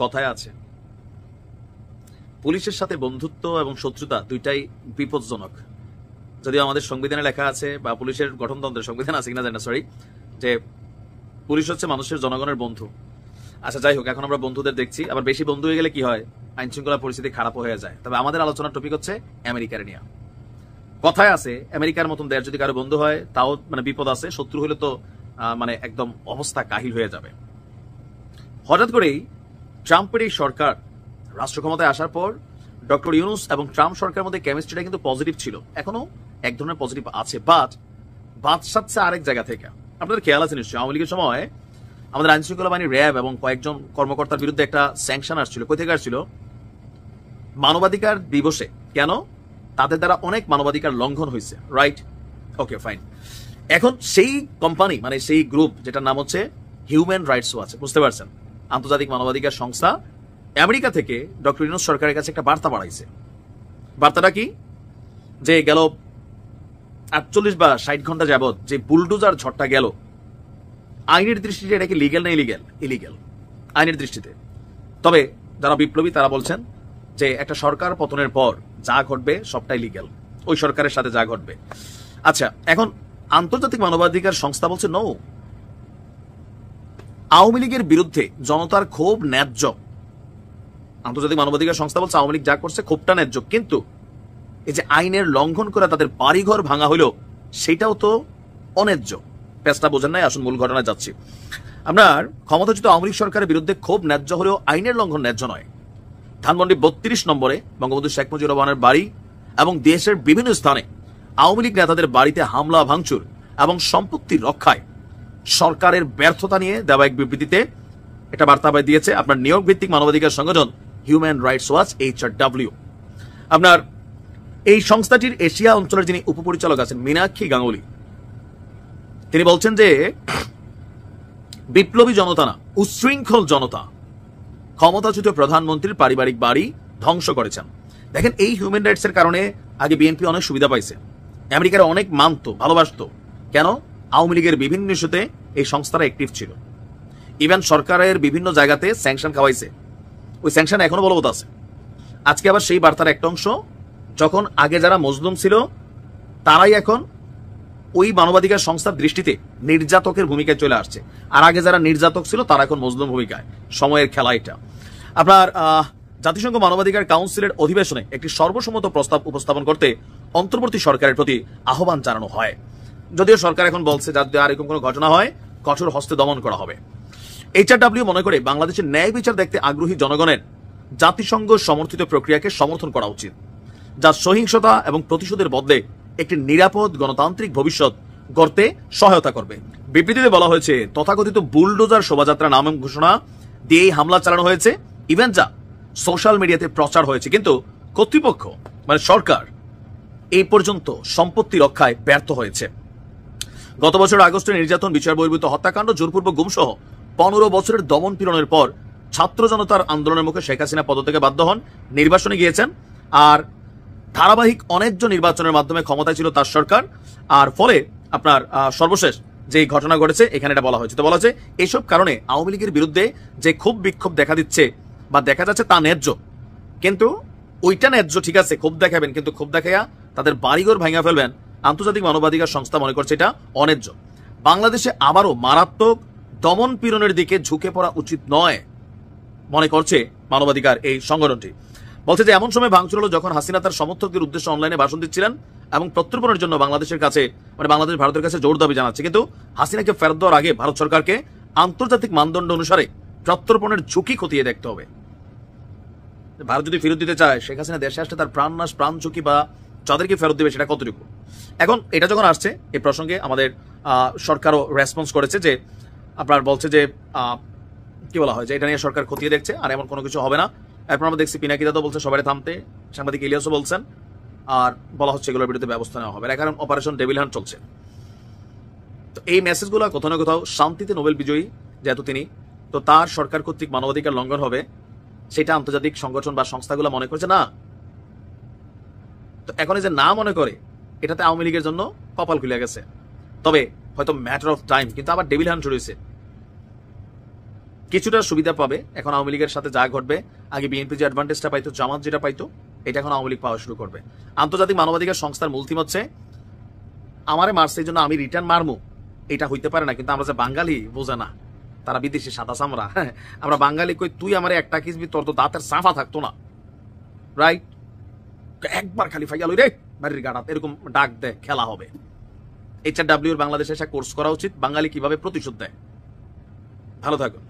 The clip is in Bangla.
কথায় আছে পুলিশের সাথে বন্ধুত্ব এবং শত্রুতা দুইটাই বিপজ্জনক। যদিও আমাদের সংবিধানে লেখা আছে বা পুলিশের গঠনতন্ত্রের সংবিধান আছে কিনা জানি না, সরি, যে পুলিশ হচ্ছে মানুষের জনগণের বন্ধু। আচ্ছা যাই হোক, এখন আমরা বন্ধুদের দেখছি, আবার বেশি বন্ধু হয়ে গেলে কি হয়, আইন শৃঙ্খলা পরিস্থিতি খারাপ হয়ে যায়। তবে আমাদের আলোচনার টপিক হচ্ছে আমেরিকার নিয়ে। কথায় আছে আমেরিকার মতন দেশ যদি কারো বন্ধু হয় তাও মানে বিপদ আছে, শত্রু হলে তো মানে একদম অবস্থা কাহিল হয়ে যাবে। হঠাৎ করেই ট্রাম্পের এই সরকার রাষ্ট্র ক্ষমতায় আসার পর ডক্টর ইউনুস এবং ট্রাম্প সরকারের মধ্যে কেমিস্ট্রিটা কিন্তু পজিটিভ ছিল, এখনো এক ধরনের পজিটিভ আছে, বাট বাদশাচ্ছে আরেক জায়গা থেকে। আপনাদের খেয়াল আছে নিশ্চয়ই, আওয়ামী লীগের সময় আমাদের আইন শৃঙ্খলা বাহিনী র্যাব এবং কয়েকজন কর্মকর্তার বিরুদ্ধে একটা স্যাংশন আসছিল। কই থেকে আসছিল? মানবাধিকার দিবসে। কেন? তাদের দ্বারা অনেক মানবাধিকার লঙ্ঘন হয়েছে, রাইট? Okay fine. এখন সেই কোম্পানি মানে সেই গ্রুপ যেটার নাম হচ্ছে হিউম্যান রাইটস ওয়াচ, বুঝতে পারছেন, আন্তর্জাতিক মানবাধিকার সংস্থা, আমেরিকা থেকে ডক্টর ইউনুস সরকারের কাছে একটা বার্তা বাড়াইছে। বার্তাটা কি? যে গেল 48 বা 60 ঘন্টা যাবৎ যে বুলডোজার ঝড়টা গেল, আইনের দৃষ্টিতে এটা কি লিগ্যাল না ইলিগ্যাল? ইলিগ্যাল আইনের দৃষ্টিতে। তবে যারা বিপ্লবী তারা বলছেন যে একটা সরকার পতনের পর যা ঘটবে সবটাই লিগ্যাল, ওই সরকারের সাথে যা ঘটবে। আচ্ছা, এখন আন্তর্জাতিক মানবাধিকার সংস্থা বলছে নো, আওয়ামী লীগের বিরুদ্ধে জনতার ক্ষোভ ন্যায্য। আন্তর্জাতিক মানবাধিকার সংস্থা বলছে আওয়ামী লীগ যা করছে ক্ষোভটা ন্যায্য, কিন্তু এই যে আইনের লঙ্ঘন করে তাদের বাড়িঘর ভাঙা হইল সেটাও তো অন্যায্য। পেঁচটা বোঝেন নাই, আসুন মূল ঘটনায় যাচ্ছি। আপনার ক্ষমতাচ্যুত আওয়ামী লীগ সরকারের বিরুদ্ধে ক্ষোভ ন্যায্য হলেও আইনের লঙ্ঘন ন্যায্য নয়। ধানমন্ডি 32 নম্বরে বঙ্গবন্ধু শেখ মুজিবুর রহমানের বাড়ি এবং দেশের বিভিন্ন স্থানে আওয়ামী লীগ নেতাদের বাড়িতে হামলা ভাঙচুর এবং সম্পত্তি রক্ষায় সরকারের ব্যর্থতা নিয়ে দেওয়া এক বিবৃতিতে এটা বার্তা দিয়েছে আপনার নিয়োগ ভিত্তিক মানবাধিকার সংগঠন হিউম্যান রাইটস ওয়াচ, HRW। আপনার এই সংস্থাটির এশিয়া অঞ্চলের যিনি উপপরিচালক আছেন মীনাক্ষী গাঙ্গুলি, তিনি বলছেন যে বিপ্লবী জনতা না, উচ্ছৃঙ্খল জনতা ক্ষমতাচ্যুত প্রধানমন্ত্রীর পারিবারিক বাড়ি ধ্বংস করেছেন। দেখেন, এই হিউম্যান রাইটস এর কারণে আগে বিএনপি অনেক সুবিধা পাইছে, আমেরিকার অনেক মানত ভালোবাসত। কেন? আওয়ামী লীগের বিভিন্ন ইস্যুতে এই সংস্থারা অ্যাক্টিভ ছিল, ইভেন সরকারের বিভিন্ন জায়গাতে স্যাংশন খাওয়াইছে, ওই স্যাংশন এখনো বলবৎ আছে। আজকে আবার সেই বার্তার একটা অংশ, যখন আগে যারা মজলুম ছিল তারাই এখন ওই মানবাধিকার সংস্থার দৃষ্টিতে নির্যাতকের ভূমিকায় চলে আসছে, আর আগে যারা নির্যাতক ছিল তারা এখন মজলুম ভূমিকায়। সময়ের খেলা এটা। আপনার জাতিসংঘ মানবাধিকার কাউন্সিলের অধিবেশনে একটি সর্বসম্মত প্রস্তাব উপস্থাপন করতে অন্তর্বর্তী সরকারের প্রতি আহ্বান জানানো হয়। যদিও সরকার এখন বলছে যাতে আর এরকম কোনো ঘটনা হয় কঠোর হস্তে দমন করা হবে। HRW মনে করে বাংলাদেশের ন্যায় বিচার দেখতে আগ্রহী জনগণের জাতিসংঘ সমর্থিত প্রক্রিয়াকে সমর্থন করা উচিত, যা সহিংসতা এবং প্রতিশোধের বদলে একটি নিরাপদ গণতান্ত্রিক ভবিষ্যৎ গড়তে সহায়তা করবে। বিবৃতিতে বলা হয়েছে তথাকথিত বুলডোজার শোভাযাত্রা নাম ঘোষণা দিয়ে হামলা চালানো হয়েছে, ইভেন যা সোশ্যাল মিডিয়াতে প্রচার হয়েছে, কিন্তু কর্তৃপক্ষ মানে সরকার এই পর্যন্ত সম্পত্তি রক্ষায় ব্যর্থ হয়েছে। গত বছর আগস্টে নির্যাতন, বিচার বহির্ভূত হত্যাকাণ্ড, জোরপূর্বক গুমসহ 15 বছরের দমন পীড়নের পর ছাত্র জনতার আন্দোলনের মুখে শেখ হাসিনা পদত্যাগে বাধ্য হন, নির্বাচনে গিয়েছেন, আর ধারাবাহিক অনেকজ নির্বাচনের মাধ্যমে ক্ষমতায় ছিল তার সরকার। আর ফলে আপনার সর্বশেষ যে ঘটনা ঘটেছে এখানে এটা বলা হয়েছে। তো বলা হচ্ছে এইসব কারণে আওয়ামী লীগের বিরুদ্ধে যে ক্ষোভ বিক্ষোভ দেখা দিচ্ছে বা দেখা যাচ্ছে তা ন্যায্য, কিন্তু ওইটা ন্যায্য ঠিক আছে, ক্ষোভ দেখাবেন, কিন্তু ক্ষোভ দেখাইয়া তাদের বাড়িঘর ভাঙা ফেলবেন, আন্তর্জাতিক মানবাধিকার সংস্থা মনে করছে এটা অন্যায্য। বাংলাদেশে আবারও মারাত্মক দমন পীড়নের দিকে ঝুঁকে পড়া উচিত নয় মনে করছে মানবাধিকার এই সংগঠনটি। বলছে যে এমন সময় ভাঙচুর হলো যখন হাসিনা তার সমর্থকদের উদ্দেশ্যে অনলাইনে ভাষণ দিচ্ছিলেন এবং প্রত্যর্পণের জন্য বাংলাদেশের কাছে মানে বাংলাদেশ ভারতের কাছে জোর দাবি জানাচ্ছে, কিন্তু হাসিনাকে ফেরত দেওয়ার আগে ভারত সরকারকে আন্তর্জাতিক মানদণ্ড অনুসারে প্রত্যর্পণের ঝুঁকি খতিয়ে দেখতে হবে। ভারত যদি ফেরত দিতে চায়, শেখ হাসিনা দেশে আসলে তার প্রাণ নাশ, প্রাণ ঝুঁকি বা যাদেরকে ফেরত দেবে সেটা কতটুকু। এখন এটা যখন আসছে এই প্রসঙ্গে আমাদের সরকারও রেসপন্স করেছে যে আপনার বলছে যে কি বলা হয় যে এটা নিয়ে সরকার খতিয়ে দেখছে আর এমন কোনো কিছু হবে না। এরপর আমরা দেখছি পিনাকি দাদা বলছে সবাই থামতে, সাংবাদিক ইলিয়াসও বলছেন, আর বলা হচ্ছে এগুলোর বিরুদ্ধে ব্যবস্থা নেওয়া হবে। কারণ অপারেশন ডেভিল হান্ট চলছে। তো এই মেসেজগুলো কোথাও না কোথাও শান্তিতে নোবেল বিজয়ী যেহেতু তিনি, তো তার সরকার কর্তৃক মানবাধিকার লঙ্ঘন হবে সেটা আন্তর্জাতিক সংগঠন বা সংস্থাগুলো মনে করছে না। তো এখন যে না মনে করে এটাতে আওয়ামী লীগের জন্য কপাল খুলে গেছে, তবে হয়তো ম্যাটার অফ টাইম, কিন্তু আবার ডেভিল হান্ট শুরু হয়েছে। কিছুটা সুবিধা পাবে এখন আওয়ামী লীগের সাথে যা ঘটবে। আগে বিএনপি যে অ্যাডভান্টেজটা পাইতো, জামাত যেটা পাইতো, এটা এখন আওয়ামী লীগ পাওয়া শুরু করবে। আন্তর্জাতিক মানবাধিকার সংস্থার মূল থিম হচ্ছে আমারে মারছে এই জন্য আমি রিটার্ন মারমু, এটা হইতে পারে না। কিন্তু আমরা যে বাঙালি বোঝে না, তারা বিদেশি সাদা চামড়া, আমরা বাঙালি কই তুই আমারে একটা কিসবি তোর তো দাঁতের সাফা থাকতো না, রাইট? একবার খালি ফাইয়া লই রে বাড়ির গাড়াত এরকম ডাক দেয়, খেলা হবে। HRW এর বাংলাদেশে এসে কোর্স করা উচিত, বাঙালি কিভাবে প্রতিশোধ দেয়। ভালো থাকুন।